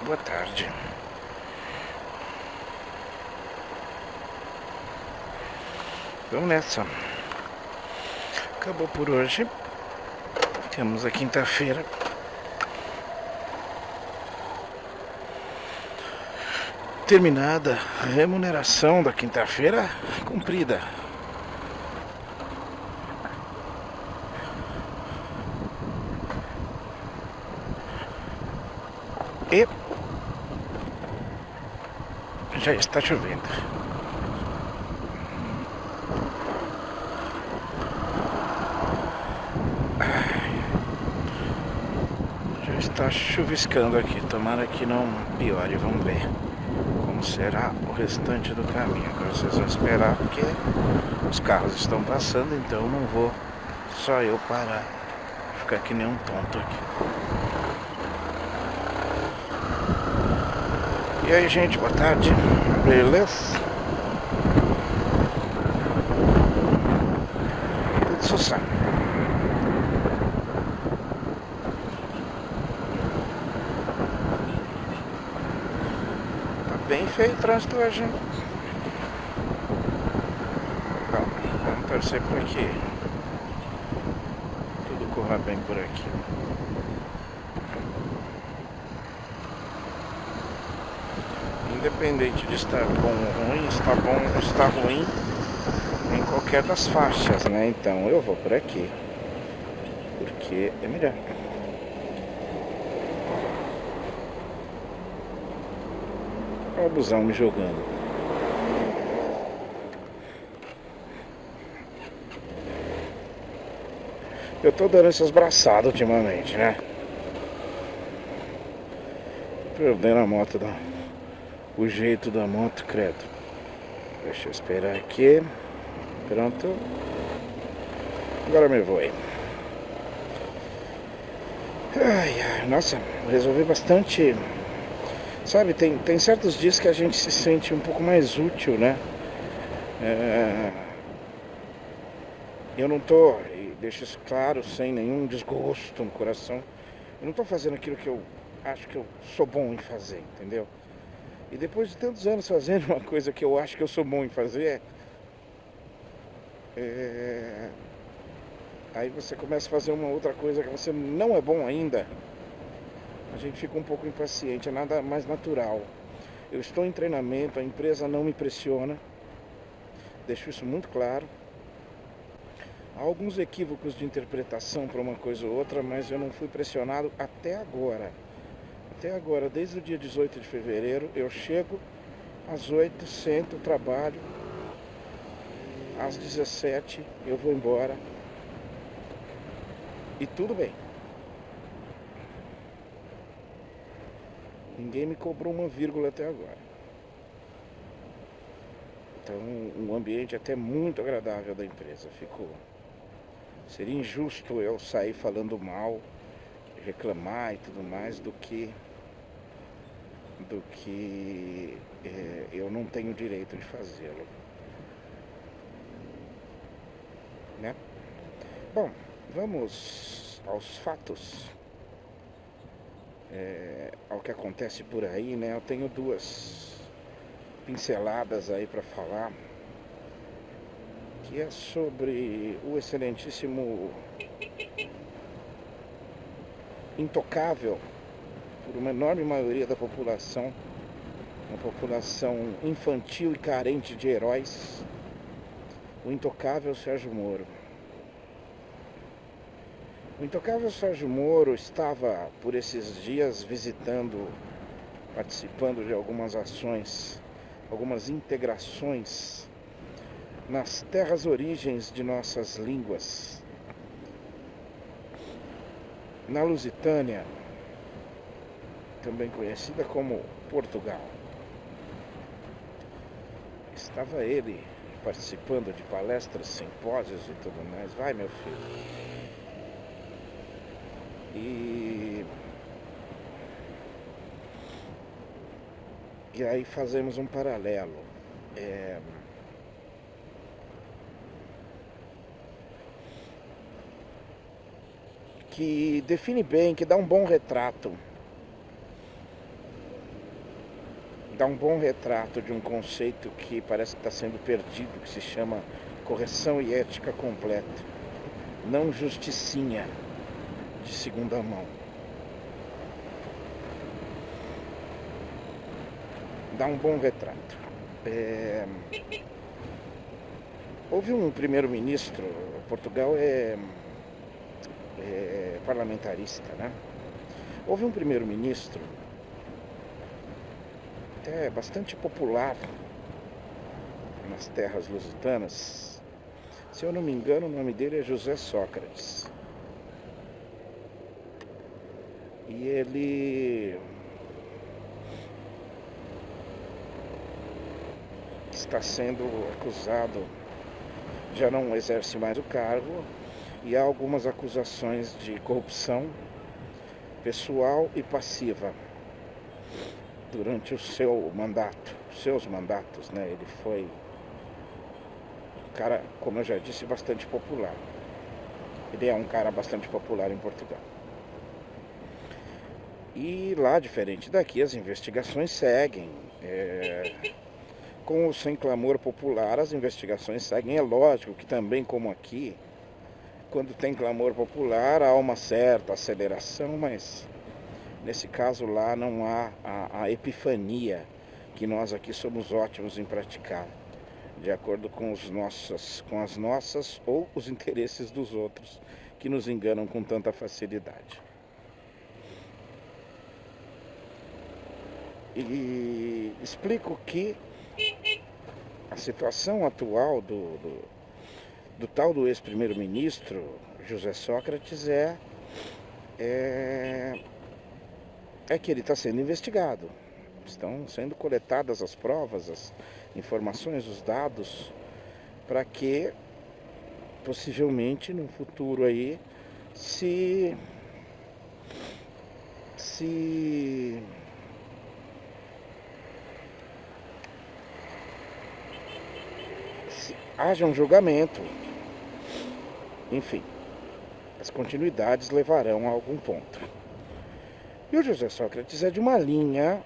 Boa tarde. Vamos nessa. Acabou por hoje. Temos a quinta-feira. Terminada a remuneração da quinta-feira cumprida. E já está chovendo. Já está chuviscando aqui. Tomara que não piore. Vamos ver como será o restante do caminho. Agora vocês vão esperar porque os carros estão passando, então não vou só eu parar, ficar que nem um tonto aqui. E aí, gente, boa tarde. Beleza? Tudo sucesso. Tá bem feio o trânsito hoje, hein? Vamos torcer por aqui. Tudo corra bem por aqui. Independente de estar bom ou ruim, está bom ou está ruim em qualquer das faixas, né? Então eu vou por aqui, porque é melhor. Olha o busão me jogando. Eu tô dando essas braçadas ultimamente, né? Perdendo a moto o jeito da moto, credo. Deixa eu esperar aqui. Pronto. Agora me vou aí. Nossa, resolvi bastante. Sabe, tem certos dias que a gente se sente um pouco mais útil, né? Eu não tô, e deixo isso claro, sem nenhum desgosto no coração. Eu não tô fazendo aquilo que eu acho que eu sou bom em fazer, entendeu? E depois de tantos anos fazendo uma coisa que eu acho que eu sou bom em fazer, aí você começa a fazer uma outra coisa que você não é bom ainda. A gente fica um pouco impaciente, é nada mais natural. Eu estou em treinamento, a empresa não me pressiona, deixo isso muito claro. Há alguns equívocos de interpretação para uma coisa ou outra, mas eu não fui pressionado até agora. Até agora, desde o dia 18 de fevereiro, eu chego às 8, sento, trabalho. Às 17 eu vou embora. E tudo bem. Ninguém me cobrou uma vírgula até agora. Então, um ambiente até muito agradável da empresa ficou. Seria injusto eu sair falando mal, reclamar e tudo mais do que eu não tenho direito de fazê-lo, né? Bom, vamos aos fatos, ao que acontece por aí, né? Eu tenho duas pinceladas aí para falar, que é sobre o excelentíssimo intocável por uma enorme maioria da população, uma população infantil e carente de heróis, o intocável Sérgio Moro. O intocável Sérgio Moro estava por esses dias visitando, participando de algumas ações, algumas integrações nas terras origens de nossas línguas, na Lusitânia, também conhecida como Portugal. Estava ele participando de palestras, simpósios e tudo mais. Vai, meu filho. E aí fazemos um paralelo. Que define bem, que dá um bom retrato dá um bom retrato de um conceito que parece que está sendo perdido, que se chama correção e ética completa, não justicinha de segunda mão. Dá um bom retrato. Houve um primeiro-ministro, Portugal é parlamentarista, né? Houve um primeiro-ministro até bastante popular nas terras lusitanas. Se eu não me engano, o nome dele é José Sócrates. E ele está sendo acusado, já não exerce mais o cargo, e há algumas acusações de corrupção pessoal e passiva durante o seu mandato, seus mandatos, né? Ele foi um cara, como eu já disse, bastante popular. Ele é um cara bastante popular em Portugal. E lá, diferente daqui, as investigações seguem. Com ou sem clamor popular, as investigações seguem. É lógico que também, como aqui, quando tem clamor popular, há uma certa aceleração, mas nesse caso lá não há a epifania que nós aqui somos ótimos em praticar, de acordo com as nossas ou os interesses dos outros, que nos enganam com tanta facilidade. E explico que a situação atual do tal do ex-primeiro-ministro José Sócrates é que ele está sendo investigado. Estão sendo coletadas as provas, as informações, os dados, para que possivelmente no futuro aí se haja um julgamento. Enfim, as continuidades levarão a algum ponto. E o José Sócrates é de uma linha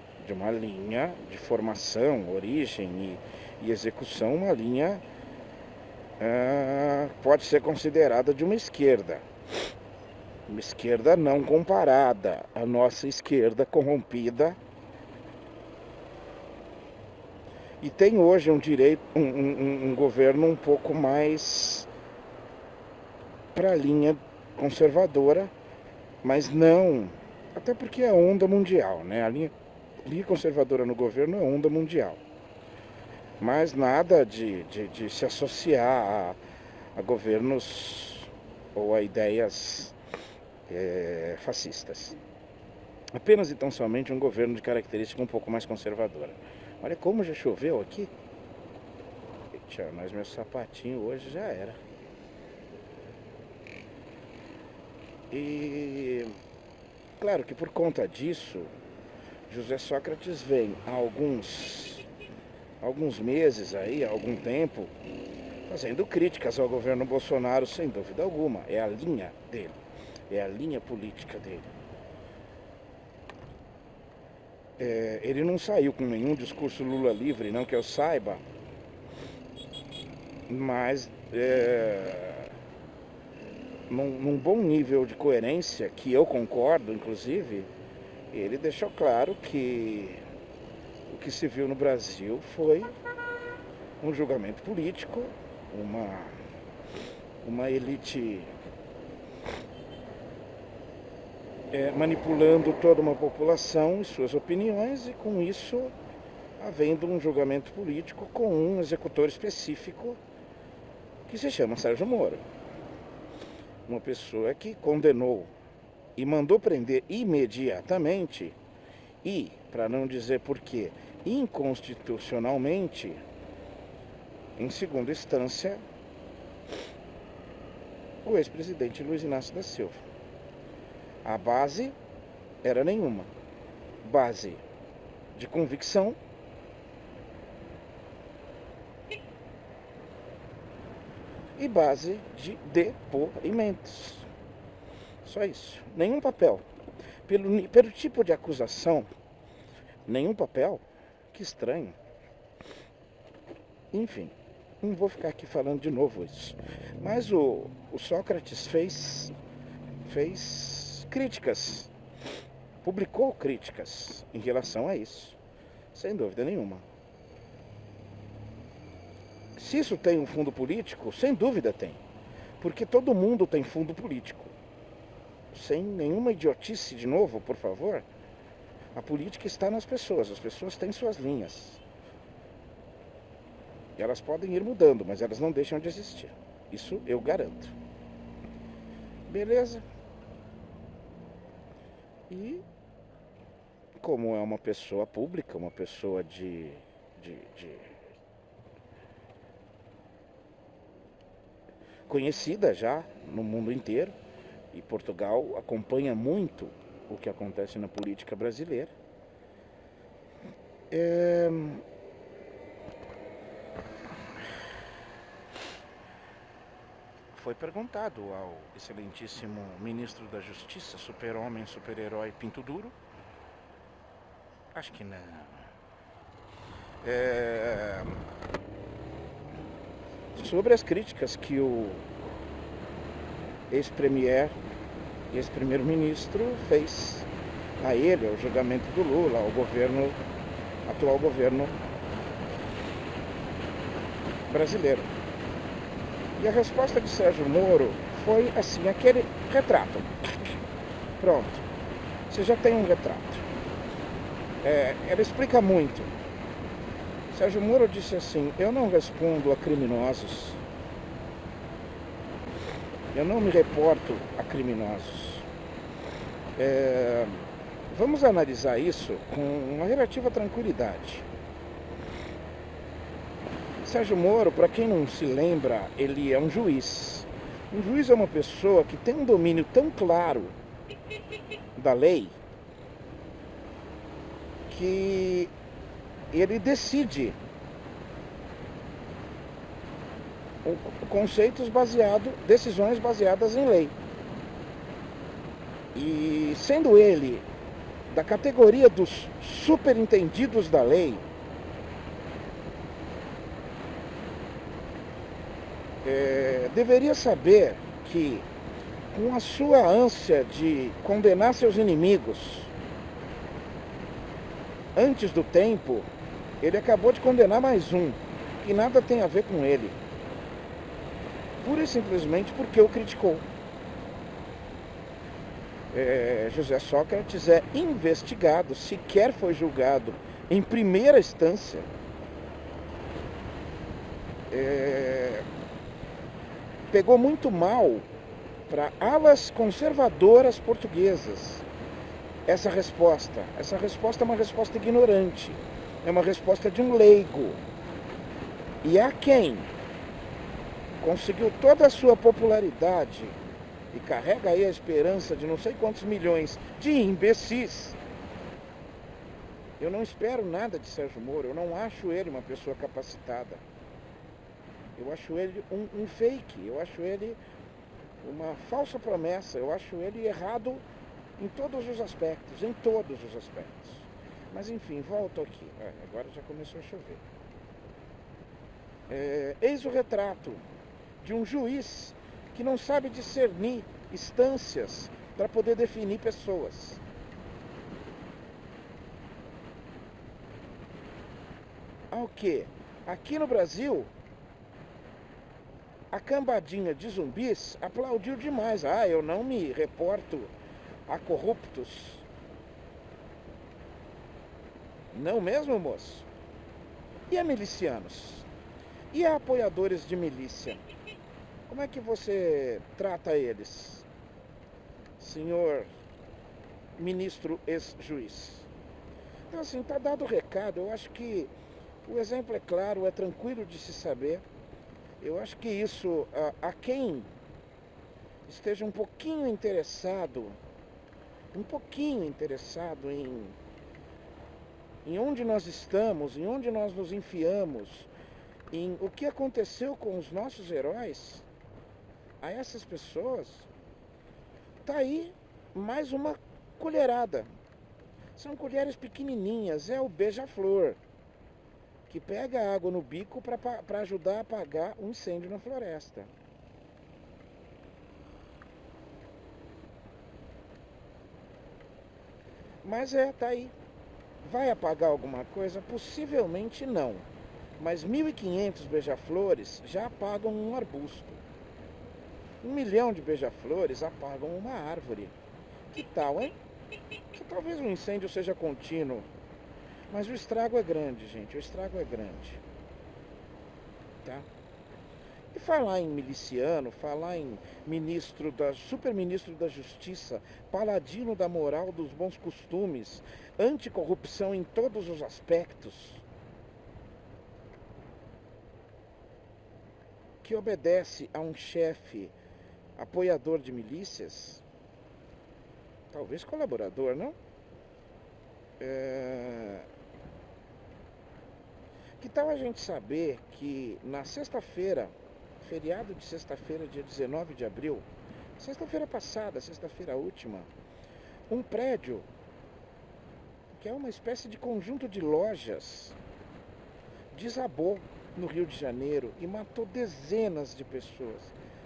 de formação, origem e execução, uma linha pode ser considerada de uma esquerda não comparada à nossa esquerda corrompida, e tem hoje um governo um pouco mais para a linha conservadora, mas não, até porque é onda mundial, né? A linha conservadora no governo é onda mundial, mas nada de se associar a governos ou a ideias fascistas. Apenas e tão somente um governo de característica um pouco mais conservadora. Olha como já choveu aqui. Eita, mas meu sapatinho hoje já era. E claro que por conta disso, José Sócrates vem há alguns meses aí, há algum tempo, fazendo críticas ao governo Bolsonaro, sem dúvida alguma. É a linha dele, é a linha política dele. Ele não saiu com nenhum discurso Lula livre, não que eu saiba, mas num bom nível de coerência, que eu concordo, inclusive, ele deixou claro que o que se viu no Brasil foi um julgamento político, uma elite manipulando toda uma população e suas opiniões, e com isso havendo um julgamento político com um executor específico que se chama Sérgio Moro. Uma pessoa que condenou e mandou prender imediatamente e, para não dizer por quê, inconstitucionalmente, em segunda instância, o ex-presidente Luiz Inácio da Silva. A base era nenhuma. Base de convicção e base de depoimentos. Só isso. Nenhum papel. Pelo tipo de acusação, nenhum papel que estranho. Enfim, não vou ficar aqui falando de novo isso. Mas o Sócrates fez críticas, publicou críticas em relação a isso, sem dúvida nenhuma. Se isso tem um fundo político, sem dúvida tem. Porque todo mundo tem fundo político. Sem nenhuma idiotice de novo, por favor. A política está nas pessoas. As pessoas têm suas linhas. E elas podem ir mudando, mas elas não deixam de existir. Isso eu garanto. Beleza? E como é uma pessoa pública, uma pessoa conhecida já no mundo inteiro, e Portugal acompanha muito o que acontece na política brasileira. Foi perguntado ao excelentíssimo ministro da Justiça, super-homem, super-herói Pinto Duro. Acho que não. Sobre as críticas que o ex-premier e ex-primeiro-ministro fez a ele, ao julgamento do Lula, ao governo, atual governo brasileiro. E a resposta de Sérgio Moro foi assim, aquele retrato. Pronto, você já tem um retrato. Ela explica muito. Sérgio Moro disse assim: eu não respondo a criminosos. Eu não me reporto a criminosos. Vamos analisar isso com uma relativa tranquilidade. Sérgio Moro, para quem não se lembra, ele é um juiz. Um juiz é uma pessoa que tem um domínio tão claro da lei que ele decide decisões baseadas em lei. E sendo ele da categoria dos superentendidos da lei, deveria saber que, com a sua ânsia de condenar seus inimigos antes do tempo, ele acabou de condenar mais um, que nada tem a ver com ele, pura e simplesmente porque o criticou. José Sócrates é investigado, sequer foi julgado em primeira instância. Pegou muito mal para alas conservadoras portuguesas essa resposta. Essa resposta é uma resposta ignorante, é uma resposta de um leigo. E há quem conseguiu toda a sua popularidade e carrega aí a esperança de não sei quantos milhões de imbecis. Eu não espero nada de Sérgio Moro, eu não acho ele uma pessoa capacitada. Eu acho ele um fake, eu acho ele uma falsa promessa, eu acho ele errado em todos os aspectos, Mas enfim, volto aqui. Agora já começou a chover. Eis o retrato de um juiz que não sabe discernir instâncias para poder definir pessoas. Ao que? Aqui no Brasil, a cambadinha de zumbis aplaudiu demais. Eu não me reporto a corruptos. Não mesmo, moço? E a milicianos? E a apoiadores de milícia? Como é que você trata eles, senhor ministro ex-juiz? Então, assim, tá dado o recado. Eu acho que o exemplo é claro, é tranquilo de se saber. Eu acho que isso, a quem esteja um pouquinho interessado em onde nós estamos, em onde nós nos enfiamos, em o que aconteceu com os nossos heróis, a essas pessoas, tá aí mais uma colherada. São colheres pequenininhas, é o beija-flor. que pega água no bico para ajudar a apagar um incêndio na floresta. Mas tá aí. Vai apagar alguma coisa? Possivelmente não. Mas 1.500 beija-flores já apagam um arbusto. 1.000.000 de beija-flores apagam uma árvore. Que tal, hein? Que talvez o incêndio seja contínuo. Mas o estrago é grande, gente. O estrago é grande. Tá? E falar em miliciano, falar em super-ministro da Justiça, paladino da moral, dos bons costumes, anticorrupção em todos os aspectos, que obedece a um chefe apoiador de milícias, talvez colaborador, não? Que tal a gente saber que na sexta-feira, feriado de sexta-feira, dia 19 de abril, sexta-feira passada, sexta-feira última, um prédio, que é uma espécie de conjunto de lojas, desabou no Rio de Janeiro e matou dezenas de pessoas,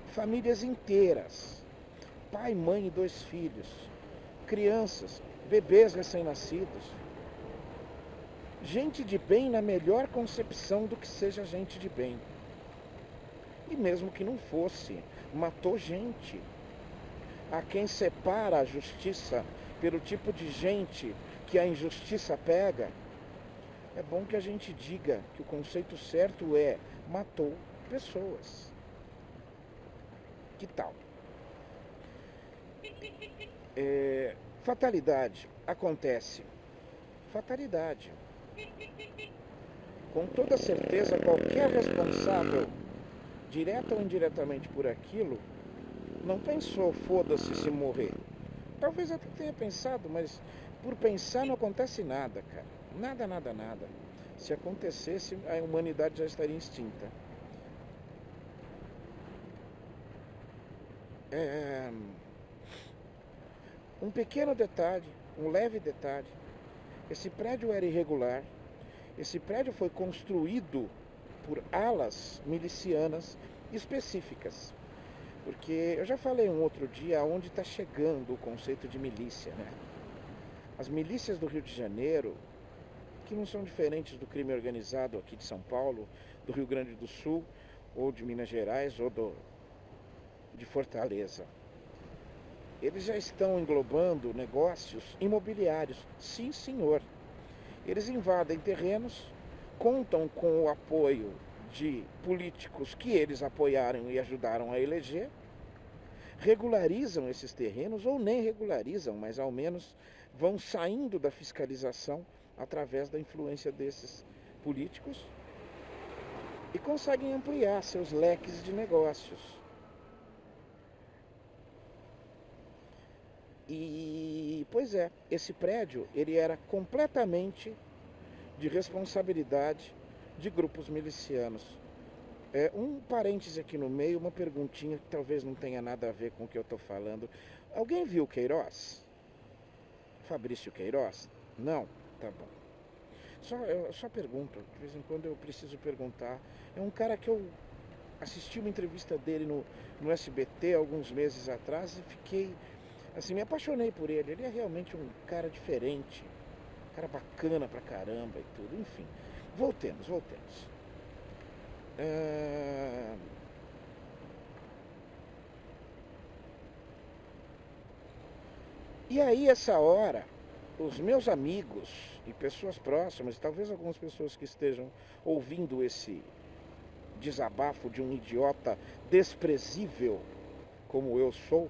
famílias inteiras, pai, mãe e 2 filhos, crianças, bebês recém-nascidos. Gente de bem na melhor concepção do que seja gente de bem. E mesmo que não fosse, matou gente. Há quem separa a justiça pelo tipo de gente que a injustiça pega. É bom que a gente diga que o conceito certo é matou pessoas. Que tal? Fatalidade. Acontece. Fatalidade. Com toda certeza, qualquer responsável, direta ou indiretamente por aquilo, não pensou, foda-se se morrer. Talvez até tenha pensado, mas por pensar não acontece nada, cara. Nada, nada, nada. Se acontecesse, a humanidade já estaria extinta. Um pequeno detalhe, um leve detalhe. Esse prédio era irregular. Esse prédio foi construído por alas milicianas específicas. Porque eu já falei um outro dia aonde está chegando o conceito de milícia, né? As milícias do Rio de Janeiro, que não são diferentes do crime organizado aqui de São Paulo, do Rio Grande do Sul, ou de Minas Gerais, ou de Fortaleza. Eles já estão englobando negócios imobiliários. Sim, senhor. Eles invadem terrenos, contam com o apoio de políticos que eles apoiaram e ajudaram a eleger, regularizam esses terrenos ou nem regularizam, mas ao menos vão saindo da fiscalização através da influência desses políticos e conseguem ampliar seus leques de negócios. E, pois é, esse prédio, ele era completamente de responsabilidade de grupos milicianos. Um parêntese aqui no meio, uma perguntinha que talvez não tenha nada a ver com o que eu estou falando. Alguém viu Queiroz? Fabrício Queiroz? Não? Tá bom. Eu só pergunto, de vez em quando eu preciso perguntar. É um cara que eu assisti uma entrevista dele no SBT alguns meses atrás e fiquei... Assim, me apaixonei por ele. Ele é realmente um cara diferente. Um cara bacana pra caramba e tudo. Enfim, voltemos. E aí, essa hora, os meus amigos e pessoas próximas, talvez algumas pessoas que estejam ouvindo esse desabafo de um idiota desprezível como eu sou,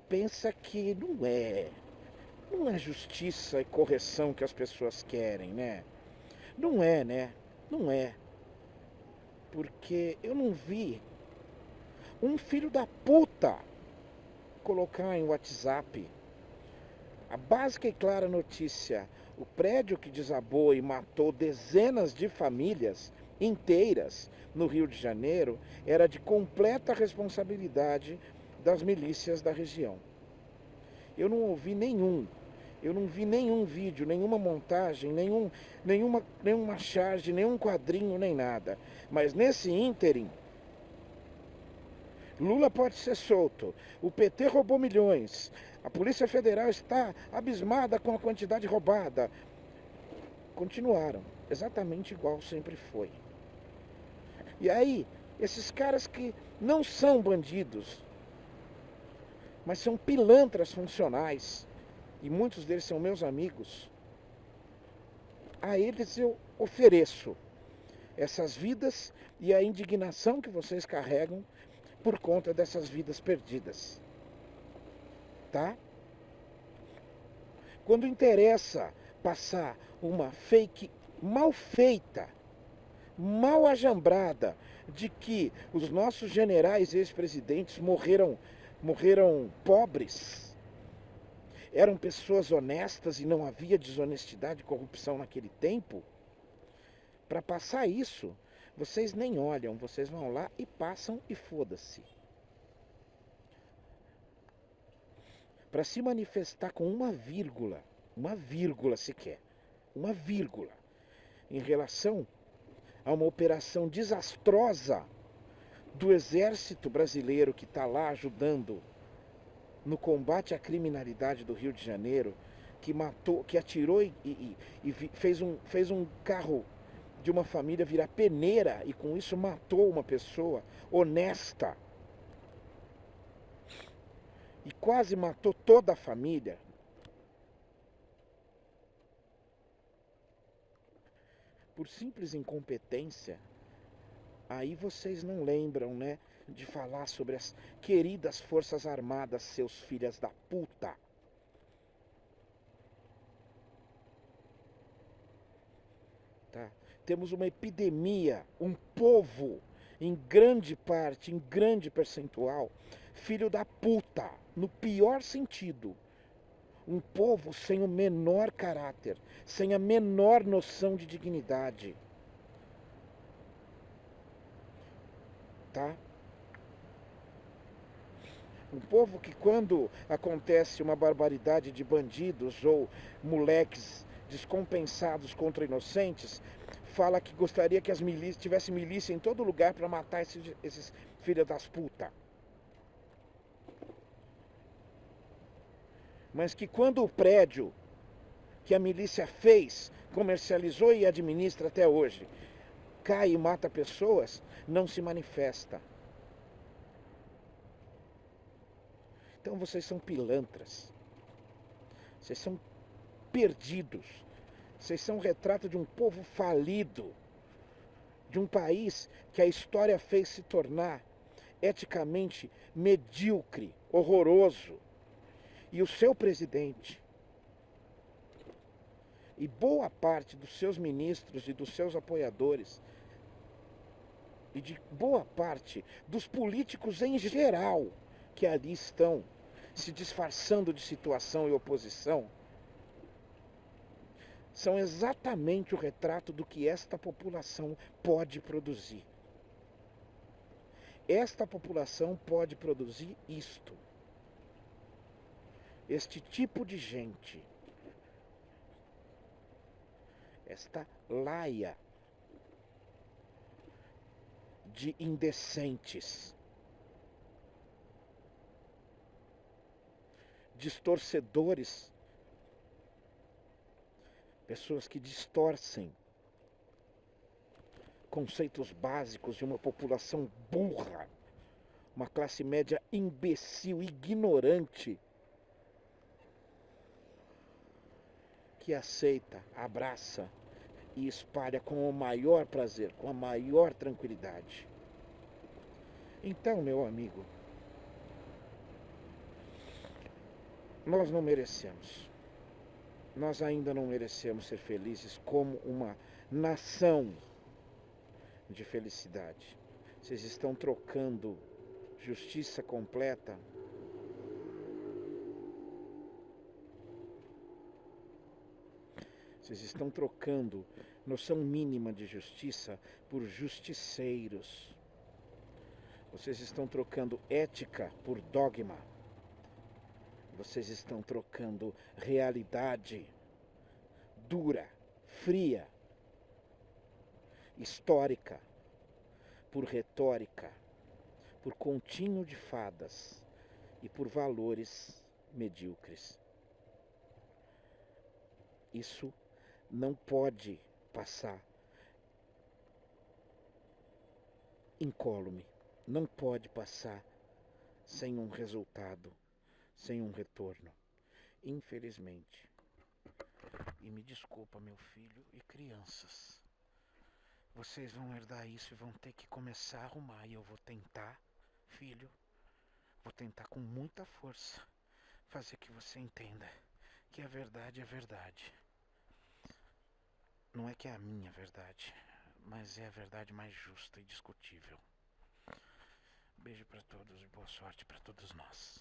pensa que não é justiça e correção que as pessoas querem, né? Não é, né? Não é. Porque eu não vi um filho da puta colocar em WhatsApp a básica e clara notícia: o prédio que desabou e matou dezenas de famílias inteiras no Rio de Janeiro era de completa responsabilidade das milícias da região. Eu não ouvi nenhum. Eu não vi nenhum vídeo, nenhuma montagem, nenhuma charge, nenhum quadrinho, nem nada. Mas nesse ínterim, Lula pode ser solto. O PT roubou milhões. A Polícia Federal está abismada com a quantidade roubada. Continuaram, exatamente igual sempre foi. E aí, esses caras que não são bandidos, mas são pilantras funcionais, e muitos deles são meus amigos, a eles eu ofereço essas vidas e a indignação que vocês carregam por conta dessas vidas perdidas. Tá? Quando interessa passar uma fake mal feita, mal ajambrada, de que os nossos generais ex-presidentes morreram pobres, eram pessoas honestas e não havia desonestidade e corrupção naquele tempo, para passar isso, vocês nem olham, vocês vão lá e passam e foda-se. Para se manifestar com uma vírgula sequer, uma vírgula, em relação a uma operação desastrosa do exército brasileiro que está lá ajudando no combate à criminalidade do Rio de Janeiro, que matou, que atirou e fez um carro de uma família virar peneira e com isso matou uma pessoa honesta e quase matou toda a família. Por simples incompetência. Aí vocês não lembram, né, de falar sobre as queridas Forças Armadas, seus filhas da puta. Tá? Temos uma epidemia, um povo, em grande parte, em grande percentual, filho da puta, no pior sentido. Um povo sem o menor caráter, sem a menor noção de dignidade. Tá? Um povo que quando acontece uma barbaridade de bandidos ou moleques descompensados contra inocentes, fala que gostaria que tivesse milícia em todo lugar para matar esses filhos das putas. Mas que quando o prédio que a milícia fez, comercializou e administra até hoje, cai e mata pessoas, não se manifesta. Então vocês são pilantras. Vocês são perdidos. Vocês são um retrato de um povo falido. De um país que a história fez se tornar eticamente medíocre, horroroso. E o seu presidente e boa parte dos seus ministros e dos seus apoiadores e de boa parte dos políticos em geral que ali estão se disfarçando de situação e oposição, são exatamente o retrato do que esta população pode produzir. Esta população pode produzir isto. Este tipo de gente. Esta laia de indecentes, distorcedores, pessoas que distorcem conceitos básicos de uma população burra, uma classe média imbecil, ignorante, que aceita, abraça e espalha com o maior prazer, com a maior tranquilidade. Então, meu amigo, nós não merecemos. Nós ainda não merecemos ser felizes como uma nação de felicidade. Vocês estão trocando justiça completa Vocês estão trocando noção mínima de justiça por justiceiros. Vocês estão trocando ética por dogma. Vocês estão trocando realidade dura, fria, histórica, por retórica, por continho de fadas e por valores medíocres. Isso não pode passar incólume, não pode passar sem um resultado, sem um retorno, infelizmente. E me desculpa, meu filho e crianças, vocês vão herdar isso e vão ter que começar a arrumar. E eu vou tentar, filho, vou tentar com muita força fazer que você entenda que a verdade é verdade. Não é que é a minha verdade, mas é a verdade mais justa e discutível. Beijo pra todos e boa sorte pra todos nós.